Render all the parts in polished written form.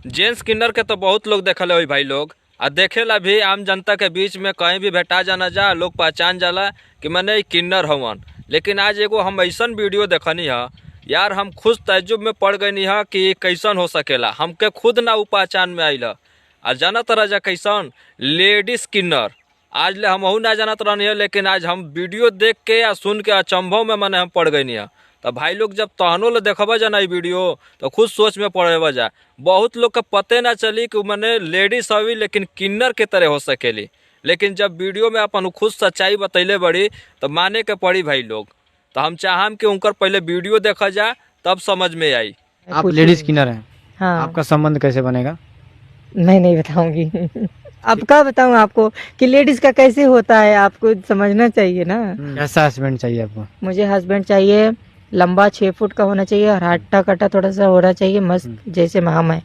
Gents किन्नर के तो बहुत लोग देखल हो भाई लोग, आ देखेला भी आम जनता के बीच में कहीं भी भेटा जाना जा लोग पहचान जाला कि मने किन्नर हवन। लेकिन आज एगो हम ऐसन वीडियो देखनी है यार, हम खुद तजुब में पड़ गई है कि कैसन हो सकेला, हमके खुद ना उ पहचान में आइल। आ जानत रह जा कैसन लेडीज किन्नर, आज ले हमहू ना जानत रहनी है, लेकिन आज हम वीडियो देख के या सुन के अचंभव में मने हम पड़ गई है। तो भाई लोग जब तहनो ले देखबा जा ना वीडियो तो खुद सोच में पड़े जा। बहुत लोग का पते ना चली कि मैंने लेडीज हवी लेकिन किन्नर के तरह हो सकेली, लेकिन जब वीडियो में अपन खुद सच्चाई बतैले बड़ी तो माने के पड़ी भाई लोग। तो हम चाहम कि उनकर पहले वीडियो देखा जा तब समझ में आई। आप लेडीज किन्नर हैं? हाँ। आपका संबंध कैसे बनेगा? मैं नहीं बताऊंगी। अब क्या बताऊं आपको कि लेडीज का कैसे होता है, आपको समझना चाहिए ना। कैसा हस्बैंड चाहिए आपको? मुझे हस्बैंड चाहिए लंबा 6 फुट का होना चाहिए और हट्टा कट्टा थोड़ा सा होना चाहिए, मस्त जैसे हम है।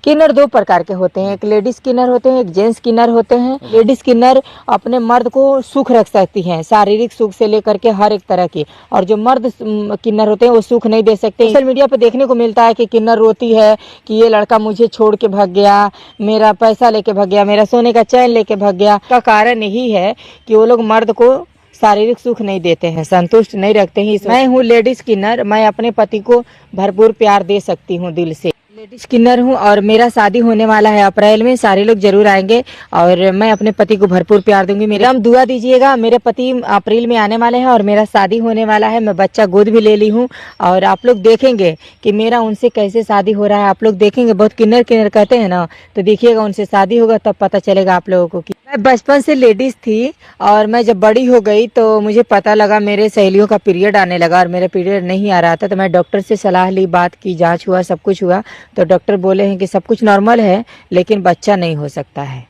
किन्नर 2 प्रकार के होते हैं, एक लेडीज किन्नर होते हैं, एक जेंट्स किन्नर होते हैं। लेडीज किन्नर अपने मर्द को सुख रख सकती हैं, शारीरिक सुख से लेकर के हर एक तरह की। और जो मर्द किन्नर होते हैं वो सुख नहीं दे सकते। सोशल मीडिया पे देखने को मिलता है कि किन्नर रोती है कि ये लड़का मुझे छोड़ के भाग गया, मेरा पैसा लेके भाग गया, मेरा सोने का चैन लेके भाग गया। का कारण यही है कि वो लोग मर्द को शारीरिक सुख नहीं देते हैं, संतुष्ट नहीं रखते हैं। मैं हूँ लेडीज किन्नर, मैं अपने पति को भरपूर प्यार दे सकती हूँ दिल से। लेडीज किन्नर हूँ और मेरा शादी होने वाला है अप्रैल में, सारे लोग जरूर आएंगे और मैं अपने पति को भरपूर प्यार दूंगी। मेरा हम दुआ दीजिएगा, मेरे पति अप्रैल में आने वाले हैं और मेरा शादी होने वाला है। मैं बच्चा गोद भी ले ली हूँ और आप लोग देखेंगे कि मेरा उनसे कैसे शादी हो रहा है। आप लोग देखेंगे, बहुत किन्नर किन्नर कहते हैं ना, तो देखिएगा उनसे शादी होगा तब पता चलेगा आप लोगों को। कि मैं बचपन से लेडीज थी और मैं जब बड़ी हो गई तो मुझे पता लगा मेरे सहेलियों का पीरियड आने लगा और मेरा पीरियड नहीं आ रहा था। तो मैं डॉक्टर से सलाह ली, बात की, जांच हुआ, सब कुछ हुआ। तो डॉक्टर बोले हैं कि सब कुछ नॉर्मल है लेकिन बच्चा नहीं हो सकता है,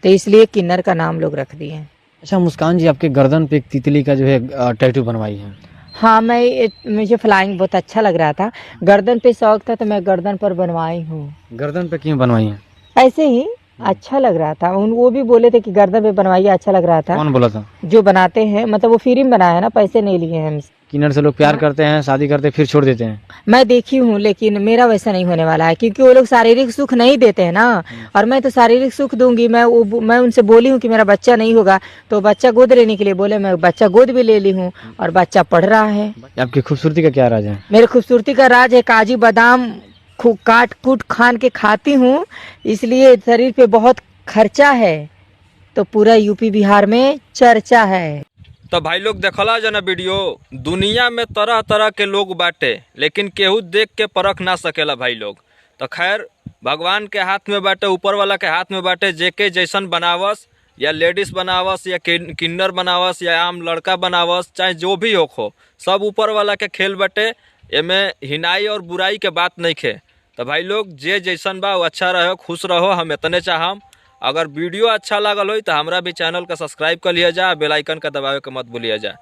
तो इसलिए किन्नर का नाम लोग रख दिए हैं। अच्छा मुस्कान जी, आपके गर्दन पे एक तितली का जो है टैटू बनवाई है। हाँ, मुझे फ्लाइंग बहुत अच्छा लग रहा था, गर्दन पे शौक था तो मैं गर्दन पर बनवाई हूँ। गर्दन पे क्यों बनवाई है? ऐसे ही अच्छा लग रहा था। वो भी बोले थे कि गर्दन पे बनवाइए, अच्छा लग रहा था। कौन बोला था? जो बनाते हैं, मतलब वो फ्री में बनाया है ना, पैसे नहीं लिए हैं हमसे। किन्नर से लोग प्यार करते हैं, शादी करते हैं, फिर छोड़ देते हैं। मैं देखी हूँ लेकिन मेरा वैसा नहीं होने वाला है, क्योंकि वो लोग शारीरिक सुख नहीं देते हैं ना, और मैं तो शारीरिक सुख दूंगी। मैं उनसे बोली हूँ कि मेरा बच्चा नहीं होगा, तो बच्चा गोद लेने के लिए बोले, मैं बच्चा गोद भी ले ली हूँ और बच्चा पढ़ रहा है। आपकी खूबसूरती का क्या राज है? मेरी खूबसूरती का राज है काजू बादाम काट कूट खान के खाती हूँ, इसलिए शरीर पे बहुत खर्चा है, तो पूरा यूपी बिहार में चर्चा है। तो भाई लोग देखला जना वीडियो, दुनिया में तरह तरह के लोग बाटे लेकिन केहू देख के परख ना सकेला भाई लोग। तो खैर भगवान के हाथ में बाटे, ऊपर वाला के हाथ में बाटे, जेके जैसन बनावस, या लेडीज बनावस या किन्नर बनावस या आम लड़का बनावस, चाहे जो भी हो, सब ऊपर वाला के खेल बाटे। एमे हिनाई और बुराई के बात नहीं खे। तो भाई लोग जे जैसन बा वो अच्छा रहो, खुश रहो, हम इतने चाहम। अगर वीडियो अच्छा लागल हो तो हमारा भी चैनल का सब्सक्राइब कर लिया जा, बेल आइकन का दबावे के मत भूलिया जा।